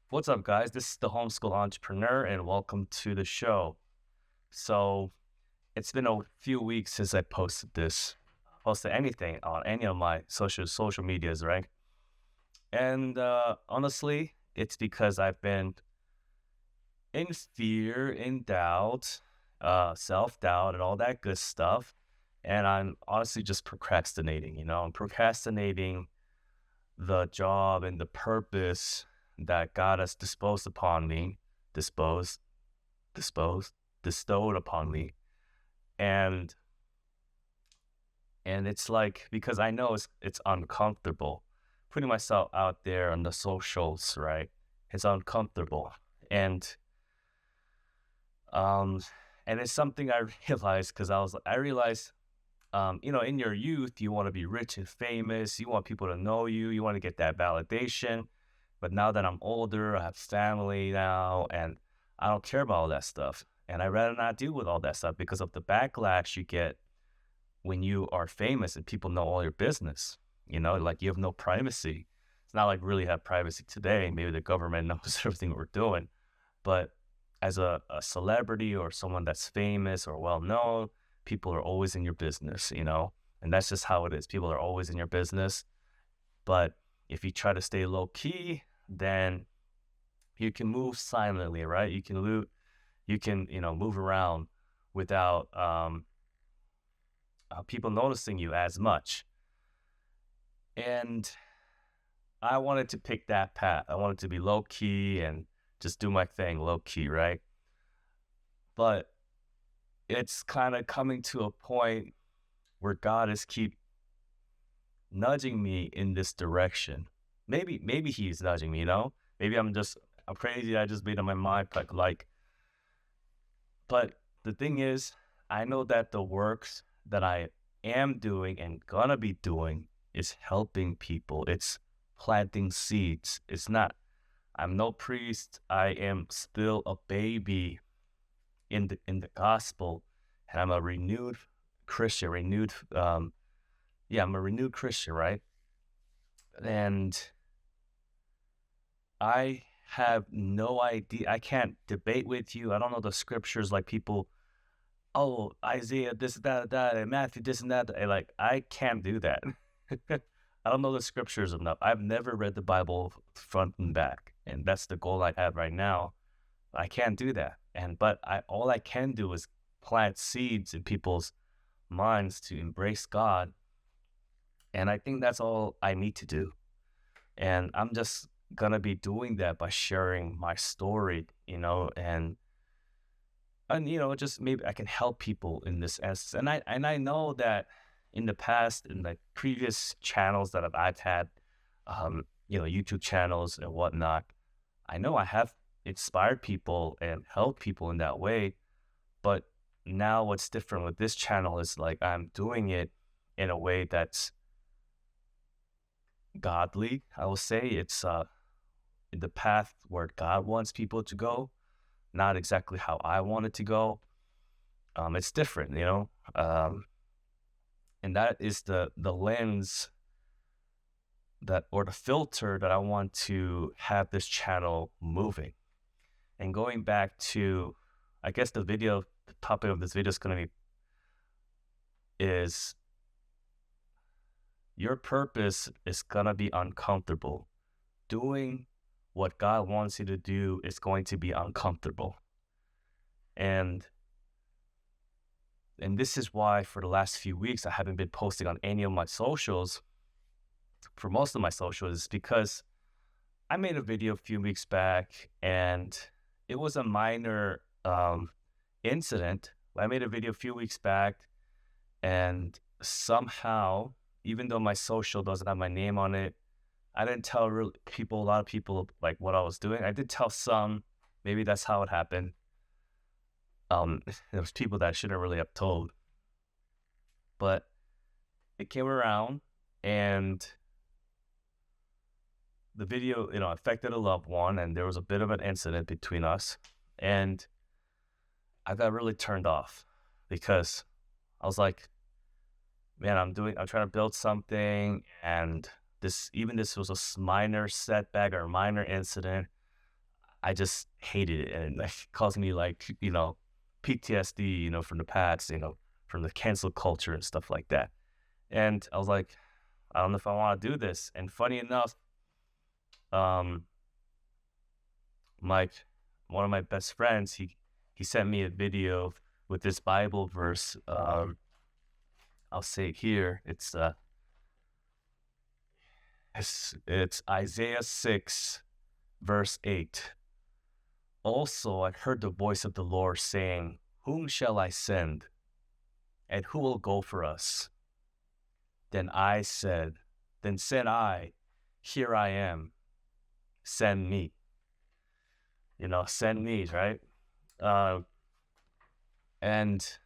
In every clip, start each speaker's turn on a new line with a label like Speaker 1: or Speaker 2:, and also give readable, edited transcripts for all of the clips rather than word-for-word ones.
Speaker 1: What's up, guys? This is the Homeschool Entrepreneur, and welcome to the show. So, it's been a few weeks since I posted anything on any of my social medias, right? And honestly, it's because I've been in fear, in doubt, self doubt, and all that good stuff. And I'm honestly just procrastinating. I'm procrastinating the job and the purpose that God has disposed upon me, disposed disposed bestowed upon me. And and it's like, because I know it's uncomfortable putting myself out there on the socials, right? It's uncomfortable. And um and it's something I realized, because I realized, in your youth, you want to be rich and famous, you want people to know you, you want to get that validation. But now that I'm older, I have family now, and I don't care about all that stuff. And I'd rather not deal with all that stuff because of the backlash you get when you are famous and people know all your business. Like, you have no privacy. It's not like we really have privacy today. Maybe the government knows everything we're doing. But as a celebrity or someone that's famous or well known, people are always in your business. And that's just how it is. People are always in your business. But if you try to stay low key, then you can move silently, right? You can move around without people noticing you as much. And I wanted to pick that path. I wanted to be low key and just do my thing low key, right? But it's kind of coming to a point where God is keep nudging me in this direction. Maybe he's nudging me. Maybe I'm crazy. I just made up my mind. But the thing is, I know that the works that I am doing and gonna be doing is helping people. It's planting seeds. It's not. I'm no priest. I am still a baby in the gospel, and I'm a renewed Christian. I'm a renewed Christian, right? And I have no idea. I can't debate with you. I don't know the scriptures like people. Oh, Isaiah, this, that, and Matthew, this and that. And like, I can't do that. I don't know the scriptures enough. I've never read the Bible front and back, and that's the goal I have right now. I can't do that. But all I can do is plant seeds in people's minds to embrace God. And I think that's all I need to do. And I'm just gonna be doing that by sharing my story, and just maybe I can help people in this essence. And I know that in the past, in like previous channels that I've had, YouTube channels and whatnot, I know I have inspired people and helped people in that way. But now what's different with this channel is, like, I'm doing it in a way that's godly. I will say it's in the path where God wants people to go, not exactly how I want it to go. It's different. And that is the lens or the filter that I want to have this channel moving. And going back to, I guess the topic of this video is going to is your purpose is going to be uncomfortable. Doing what God wants you to do is going to be uncomfortable. And this is why for the last few weeks I haven't been posting on any of my socials. For most of my socials, is because I made a video a few weeks back, and it was a minor incident. I made a video a few weeks back, and somehow, even though my social doesn't have my name on it, I didn't tell a lot of people, like, what I was doing. I did tell some. Maybe that's how it happened. There was people that I shouldn't really have told, but it came around, and the video, affected a loved one, and there was a bit of an incident between us, and I got really turned off because I was like, man, I'm trying to build something, and this was a minor setback or a minor incident. I just hated it, and it caused me like, PTSD, from the past, from the cancel culture and stuff like that. And I was like, I don't know if I want to do this. And funny enough, um, my one of my best friends, he sent me a video with this Bible verse. I'll say it here. It's Isaiah 6, verse 8. Also, I heard the voice of the Lord saying, "Whom shall I send? And who will go for us?" Then said I, "Here I am, send me." Send me, right? Uh, and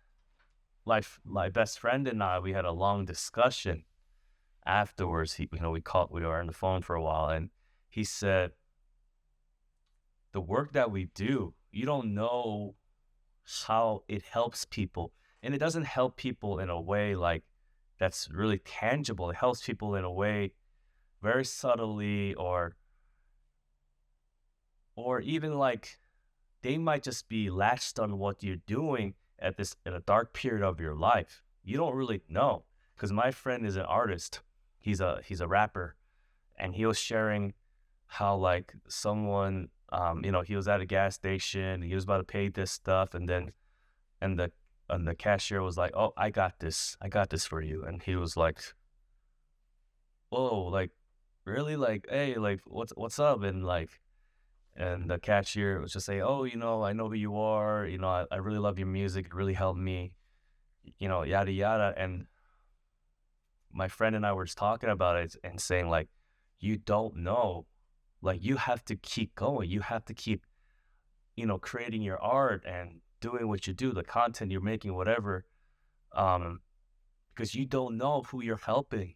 Speaker 1: my best friend and I, we had a long discussion afterwards. We were on the phone for a while, and he said, the work that we do, you don't know how it helps people. And it doesn't help people in a way like that's really tangible. It helps people in a way very subtly, or even like they might just be latched on what you're doing in a dark period of your life. You don't really know. Because my friend is an artist. He's a rapper, and he was sharing how like someone he was at a gas station, he was about to pay this stuff, and the cashier was like, "Oh, I got this for you." And he was like, "Whoa, like really? Like, hey, like what's up?" And the cashier was just saying, "Oh, I know who you are. I really love your music. It really helped me, yada yada." And my friend and I were just talking about it and saying like, you don't know. Like, you have to keep going. You have to keep, creating your art and doing what you do, the content you're making, whatever. Um, because you don't know who you're helping.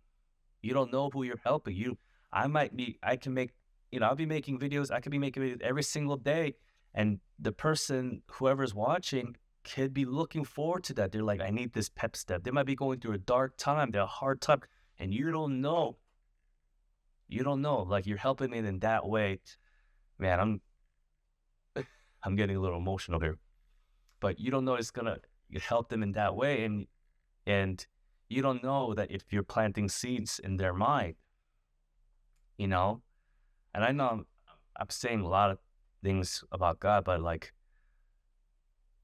Speaker 1: You don't know who you're helping. I can make, I'll be making videos. I could be making videos every single day. And the person, whoever's watching, could be looking forward to that. They're like, I need this pep step. They might be going through a dark time, they're a hard time, and you don't know. You don't know. Like, you're helping me in that way. Man, I'm getting a little emotional here. But you don't know it's gonna help them in that way, and you don't know that if you're planting seeds in their mind, you know. And I know I'm saying a lot of things about God, but like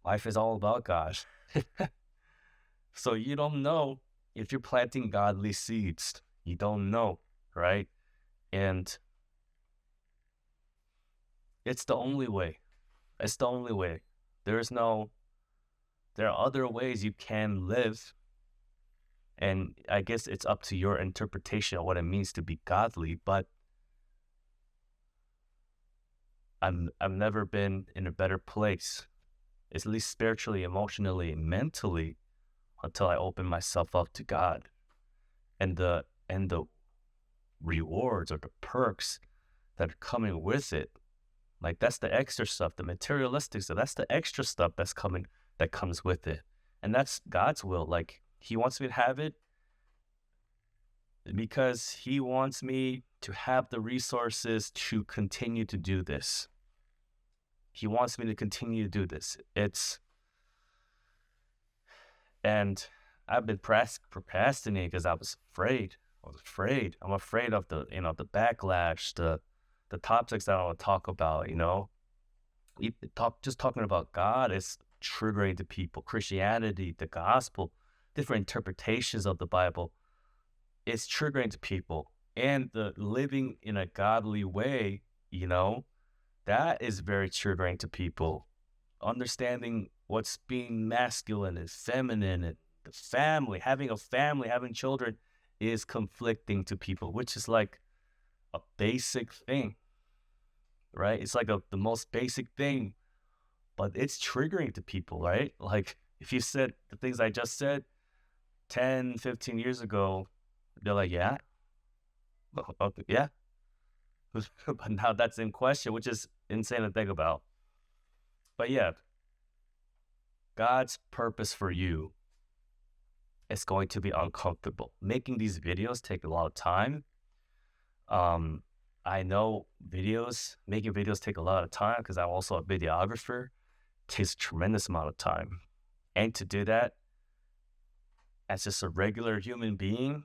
Speaker 1: life is all about God. So you don't know if you're planting godly seeds. You don't know, right? And it's the only way. It's the only way. There's no, there are other ways you can live. And I guess it's up to your interpretation of what it means to be godly. But I've never been in a better place, at least spiritually, emotionally, mentally, until I open myself up to God. And the rewards or the perks that are coming with it. Like, that's the extra stuff, the materialistic stuff. That's the extra stuff that comes with it. And that's God's will. Like, he wants me to have it because he wants me to have the resources to continue to do this. He wants me to continue to do this. And I've been procrastinating because I was afraid. I'm afraid of the backlash, the topics that I want to talk about, just talking about God is triggering to people. Christianity, the gospel, different interpretations of the Bible is triggering to people. And the living in a godly way, that is very triggering to people. Understanding what's being masculine and feminine and the family, having children is conflicting to people, which is like a basic thing, right? It's like the most basic thing, but it's triggering to people, right? Like, if you said the things I just said 10, 15 years ago, they're like, yeah, okay, yeah. But now that's in question, which is insane to think about. But yeah, God's purpose for you is going to be uncomfortable. Making these videos take a lot of time. Um, I know making videos take a lot of time because I'm also a videographer. Takes a tremendous amount of time. And to do that as just a regular human being,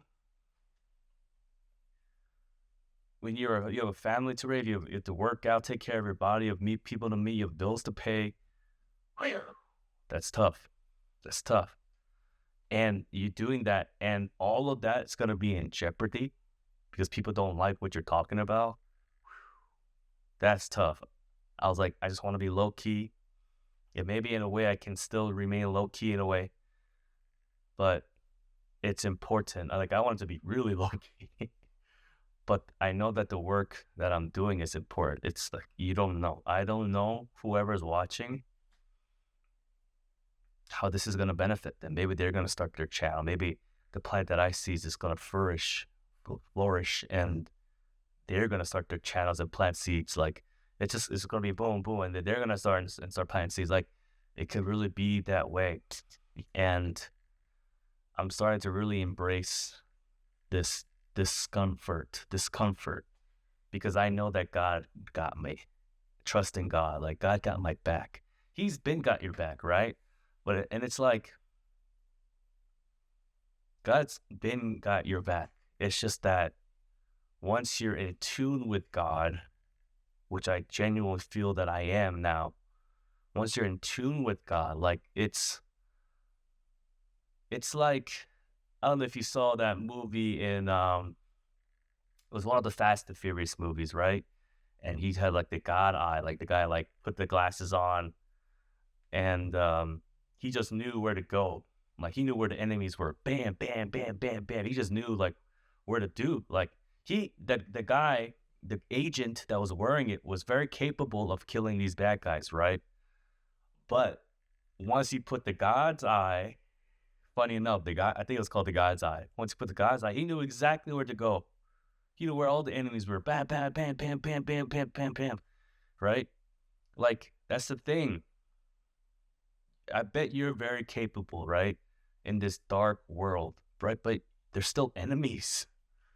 Speaker 1: when you have a family to raise, you have to work out, take care of your body, you have meet people to meet, you have bills to pay. That's tough. That's tough. And you doing that, and all of that is going to be in jeopardy because people don't like what you're talking about. That's tough. I was like, I just want to be low key. Yeah, maybe in a way I can still remain low key in a way, but it's important. I want it to be really low key, but I know that the work that I'm doing is important. It's like, you don't know. I don't know whoever's watching how this is going to benefit them. Maybe they're going to start their channel. Maybe the plant that I see is just going to flourish, and they're going to start their channels and plant seeds. Like, it's going to be boom, boom. And then they're going to start planting seeds. Like, it could really be that way. And I'm starting to really embrace this discomfort, because I know that God got me. Trust in God. Like, God got my back. He's been got your back, right? And it's like, God's been got your back. It's just that once you're in tune with God, which I genuinely feel that I am now, once you're in tune with God, like, it's like, I don't know if you saw that movie it was one of the Fast and Furious movies, right? And he had like the God eye, like the guy like put the glasses on, and he just knew where to go. Like, he knew where the enemies were. Bam, bam, bam, bam, bam. He just knew like where to do. Like, the agent that was wearing it was very capable of killing these bad guys, right? But once he put the God's eye, funny enough, I think it was called the God's eye. Once he put the God's eye, he knew exactly where to go. He knew where all the enemies were. Bam, bam, bam, bam, bam, bam, bam, bam, bam. Right? Like, that's the thing. I bet you're very capable, right? In this dark world, right? But there's still enemies.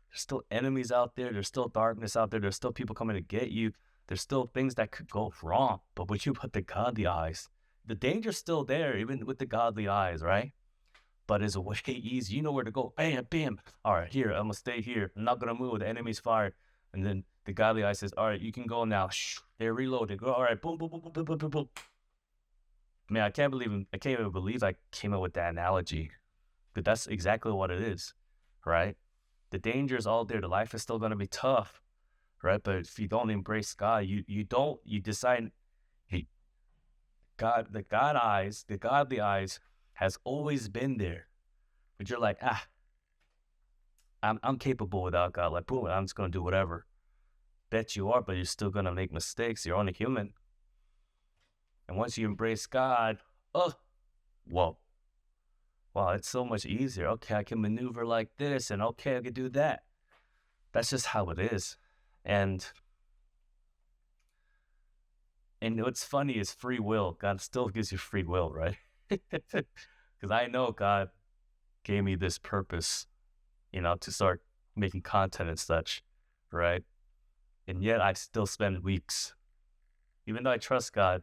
Speaker 1: There's still enemies out there. There's still darkness out there. There's still people coming to get you. There's still things that could go wrong. But when you put the godly eyes, the danger's still there, even with the godly eyes, right? But it's way easy. You know where to go. Bam, bam. All right, here, I'm going to stay here. I'm not going to move. The enemy's fire. And then the godly eye says, all right, you can go now. Shh, they're reloaded. Go, all right, boom, boom, boom, boom, boom, boom, boom, boom. Man, I can't even believe I came up with that analogy. But that's exactly what it is, right? The danger is all there. The life is still going to be tough, right? But if you don't embrace God, you decide, hey, God, the godly eyes has always been there. But you're like, I'm capable without God. Like, boom, I'm just going to do whatever. Bet you are, but you're still going to make mistakes. You're only human. And once you embrace God, whoa. Wow, it's so much easier. Okay, I can maneuver like this, and okay, I can do that. That's just how it is. And what's funny is free will. God still gives you free will, right? Because I know God gave me this purpose, to start making content and such, right? And yet I still spend weeks, even though I trust God,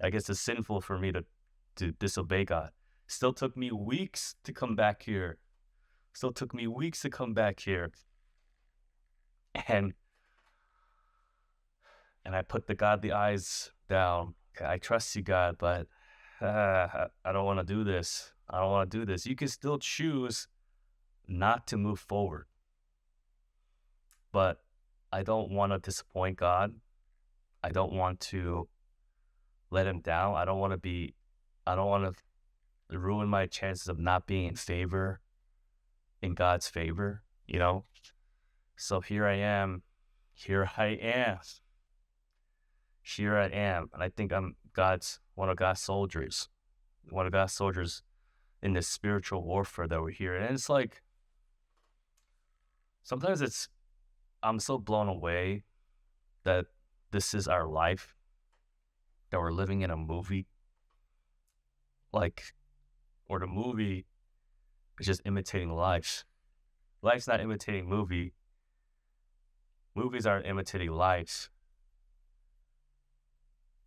Speaker 1: I guess it's sinful for me to disobey God. Still took me weeks to come back here. And I put the godly eyes down. I trust you, God, but I don't want to do this. You can still choose not to move forward. But I don't want to disappoint God. I don't want to let him down. I don't want to ruin my chances of not being in God's favor, So here I am. And I think I'm one of God's soldiers in this spiritual warfare that we're here. And it's like, sometimes I'm so blown away that this is our life, that we're living in a movie, or the movie is just imitating life. Life's not imitating movie. Movies are imitating life.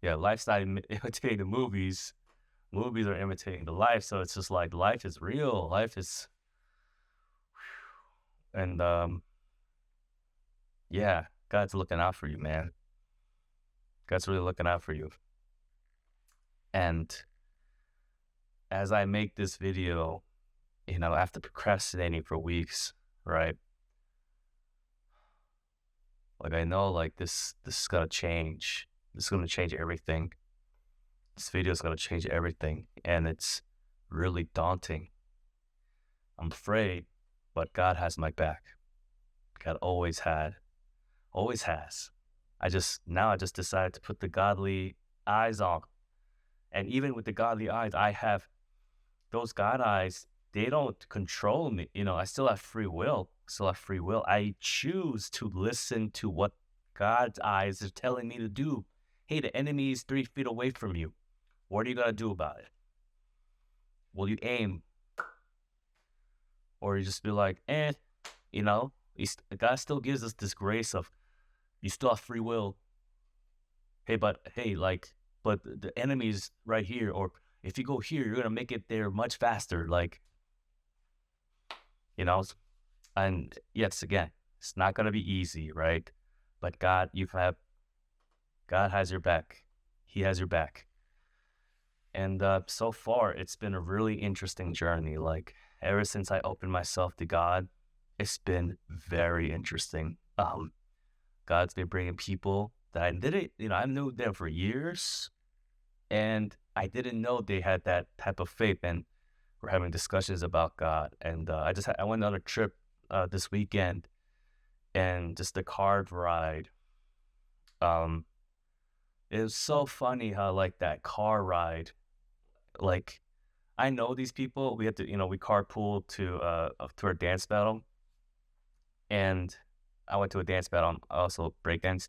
Speaker 1: Yeah, life's not imitating the movies. Movies are imitating the life. So it's just like life is real. Life is, and yeah, God's looking out for you, man. God's really looking out for you. And as I make this video, after procrastinating for weeks, right? Like I know like this is gonna change. This is gonna change everything. This video is gonna change everything. And it's really daunting. I'm afraid, but God has my back. God always had, always has. I just decided to put the godly eyes on. And even with the godly eyes, I have those God eyes, they don't control me. I still have free will. Still have free will. I choose to listen to what God's eyes are telling me to do. Hey, the enemy is 3 feet away from you. What are you gonna do about it? Will you aim? Or you just be like, God still gives us this grace of you still have free will. But the enemy's right here, or if you go here, you're gonna make it there much faster. Like, you know, and yes, again, it's not gonna be easy, right? But God has your back. He has your back. And so far, it's been a really interesting journey. Like ever since I opened myself to God, it's been very interesting. God's been bringing people that I didn't, I knew them for years, and I didn't know they had that type of faith. And we're having discussions about God. And I went on a trip this weekend, and just the car ride. Um, it was so funny how like that car ride, like I know these people. We had to, we carpool to our dance battle, and I went to a dance battle, also breakdance,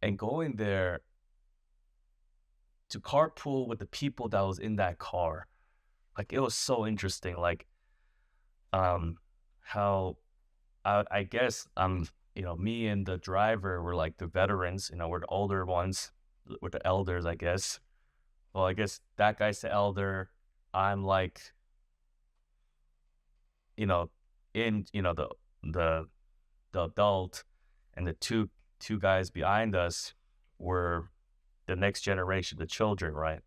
Speaker 1: and going there to carpool with the people that was in that car, like it was so interesting. Like, how I guess me and the driver were like the veterans. We're the older ones, we're the elders, I guess. Well, I guess that guy's the elder. I'm like, you know, in the the adult, and the two guys behind us were the next generation, the children, right?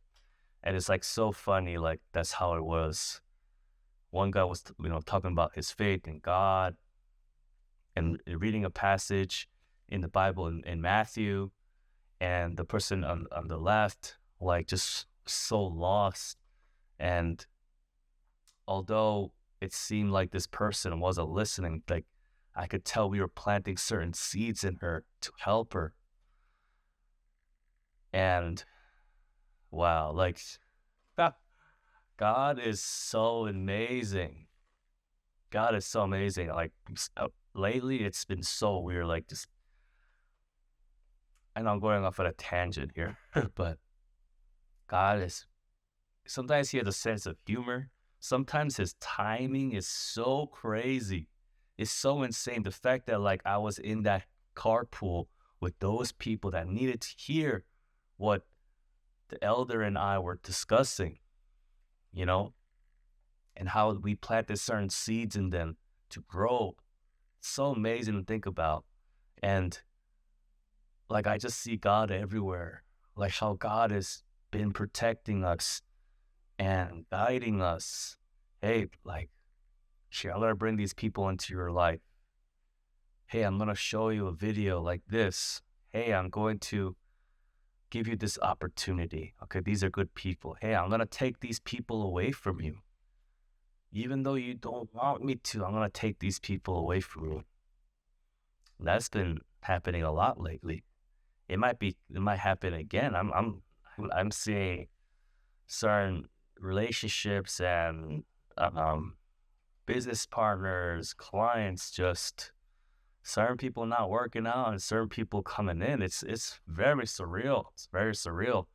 Speaker 1: And it's like so funny, like that's how it was. One guy was, talking about his faith in God and reading a passage in the Bible in Matthew, and the person on the left, like just so lost. And although it seemed like this person wasn't listening, like I could tell we were planting certain seeds in her to help her. And wow, like God is so amazing. God is so amazing. Like lately, it's been so weird. Like just, I know I'm going off on a tangent here, but God is. Sometimes he has a sense of humor. Sometimes his timing is so crazy. It's so insane. The fact that like I was in that carpool with those people that needed to hear what the elder and I were discussing, and how we planted certain seeds in them to grow. It's so amazing to think about. And like I just see God everywhere. Like how God has been protecting us and guiding us. Hey, like, I'm gonna bring these people into your life. Hey, I'm gonna show you a video like this. Hey, I'm going to give you this opportunity. Okay, these are good people. Hey, I'm gonna take these people away from you. Even though you don't want me to, I'm gonna take these people away from you. That's been happening a lot lately. It might happen again. I'm seeing certain relationships and business partners, clients, just certain people not working out and certain people coming in. It's very surreal. It's very surreal.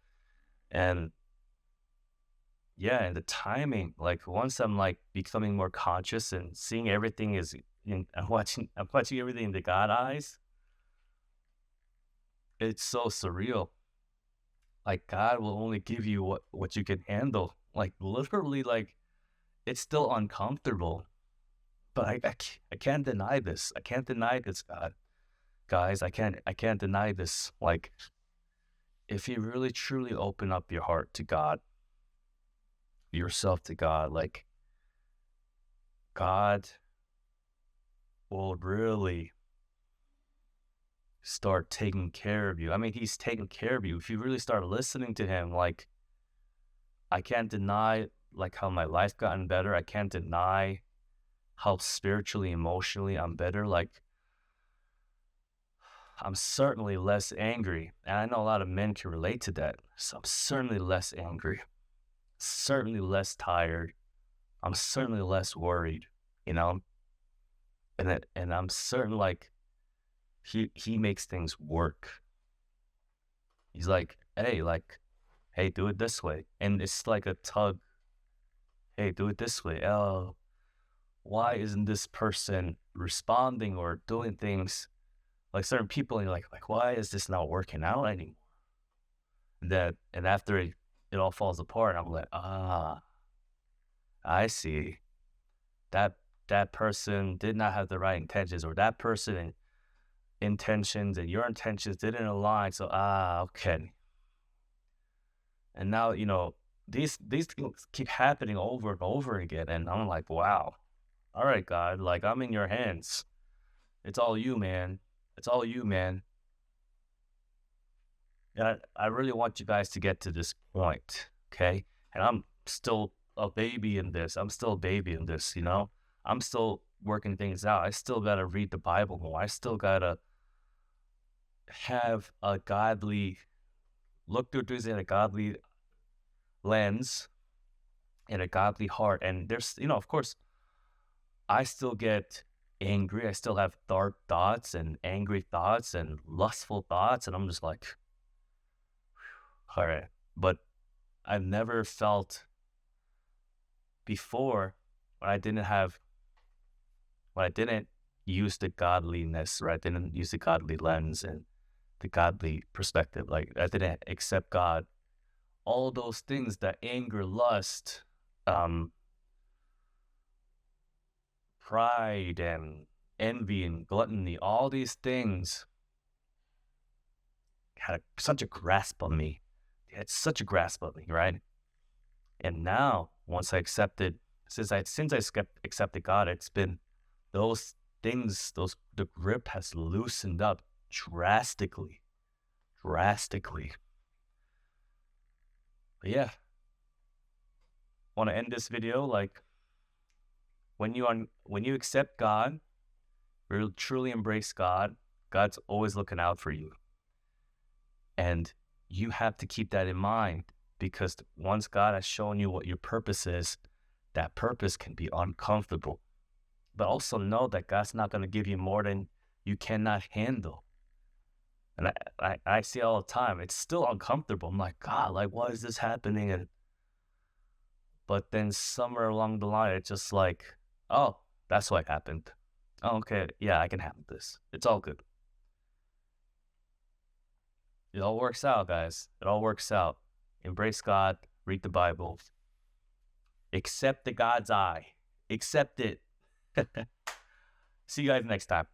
Speaker 1: And yeah, and the timing, like once I'm like becoming more conscious and seeing everything is I'm watching everything in the God eyes. It's so surreal. Like God will only give you what you can handle. Like literally, like it's still uncomfortable. But I can't deny this. I can't deny this, God. Guys, I can't deny this. Like if you really truly open up your heart to God, yourself to God, like God will really start taking care of you. I mean, he's taking care of you. If you really start listening to him, like I can't deny like how my life gotten better. I can't deny how spiritually, emotionally I'm better. Like I'm certainly less angry. And I know a lot of men can relate to that. So I'm certainly less angry, certainly less tired. I'm certainly less worried, you know? And I'm certain like he makes things work. He's like, hey, do it this way. And it's like a tug. Hey, do it this way. Oh, why isn't this person responding or doing things like certain people? And you're like, why is this not working out anymore? And after it all falls apart, I'm like, I see. That that person did not have the right intentions, or that person intentions and your intentions didn't align. So okay. And now, these things keep happening over and over again. And I'm like, wow. All right, God, like I'm in your hands. It's all you, man. It's all you, man. And I really want you guys to get to this point, okay? And I'm still a baby in this. I'm still a baby in this, you know? I'm still working things out. I still got to read the Bible more. I still got to have a godly, look through things in a godly lens and a godly heart. And there's, of course, I still get angry. I still have dark thoughts and angry thoughts and lustful thoughts. And I'm just like, all right. But I've never felt before when I didn't use the godliness, or I didn't use the godly lens and the godly perspective. Like I didn't accept God. All those things, that anger, lust, pride and envy and gluttony, all these things had such a grasp on me. They had such a grasp on me, right? And now, once I accepted, accepted God, it's been those things, the grip has loosened up drastically, drastically. But yeah, want to end this video like when you accept God, really truly embrace God, God's always looking out for you. And you have to keep that in mind, because once God has shown you what your purpose is, that purpose can be uncomfortable. But also know that God's not going to give you more than you cannot handle. And I see all the time, it's still uncomfortable. I'm like, God, like, why is this happening? But then somewhere along the line, it's just like, oh, that's what happened. Oh, okay, yeah, I can handle this. It's all good. It all works out, guys. It all works out. Embrace God, read the Bible, accept the God's eye, accept it. See you guys next time.